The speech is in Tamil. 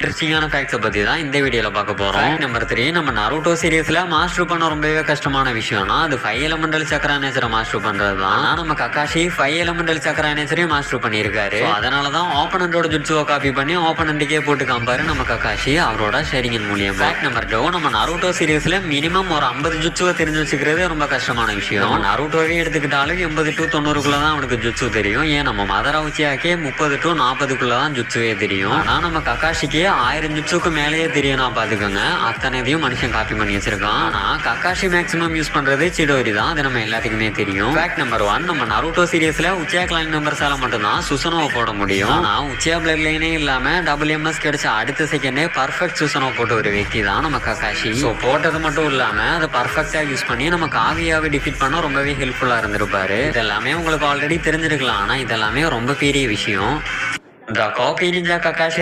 இன்ட்ரெஸ்டிங்கான ஃபேக்ட்ஸை பத்தி தான் இந்த வீடியோல பார்க்க போறோம். நம்பர் 3, நம்ம நருட்டோ சீரிஸ்ல மாஸ்டர் பண்ண ரொம்பவே கஷ்டமான விஷயம்னா அது 5 எலிமெண்டல் சக்கரா நேச்சரை மாஸ்டர் பண்றது தான். ஆனா நம்ம கக்காஷி 5 எலிமெண்டல் சக்கரா நேச்சரையும் மாஸ்டர் பண்ணியிருக்காரு. அதனாலதான் ஆப்பனண்டோட ஜுட்சுவை காப்பி பண்ணி ஆப்பனண்டுக்கே போட்டு காம்பாரு நம்ம கக்காஷி அவரோட ஷேரிங்கின் மூலியம். ஃபேக்ட் நம்பர் 2, நம்ம நருட்டோ சீரிஸ்ல மினிமம் ஒரு 50 ஜுட்சுவை தெரிஞ்சு வச்சுக்கிறது ரொம்ப கஷ்டமான விஷயம். நருட்டோவே எடுத்துக்கிட்டாலும் 80 to 90 தான் அவனுக்கு ஜுட்சு தெரியும். ஏன் நம்ம மதரா உச்சியாக்கே 30 to 40 தான் ஜுட்சுவே தெரியும். ஆனா நம்ம கக்காஷிக்கு 1000 ஜுட்சுக்கு மேலேயே தெரியும். நான் பாத்துக்கோங்க, அத்தனையும் மனுஷன் காப்பி பண்ணி வச்சிருக்கான். ஆனா கக்காஷி மேக்ஸிமம் யூஸ் பண்றது சிடோரி தான். அது நம்ம எல்லாத்துக்குமே தெரியும். ஃபேக்ட் நம்பர் 1, நம்ம நருட்டோ சீரிஸ்ல உச்சியா கிளான் மெம்பர்ஸால மட்டும்தான் சுசனோவை போட முடியும். ஆனா உச்சியா பிளட் லைனே இல்லாம WMS கிடைச்ச அடுத்த செகண்டே பர்ஃபெக்ட் சுசனோ போட்ட ஒரு व्यक्ति தான் நம்ம கக்காஷி. ஸோ போட்டது மட்டும் இல்லாம அதை பர்ஃபெக்டா யூஸ் பண்ணி நம்ம காவியாவை டிஃபீட் பண்ண ரொம்பவே ஹெல்ப்ஃபுல்லா இருந்திருப்பாரு. இதெல்லாமே உங்களுக்கு ஆல்ரெடி தெரிஞ்சிருக்கலாம். ஆனா இதெல்லாமே ரொம்ப பெரிய விஷயம். The copy ninja Kakashi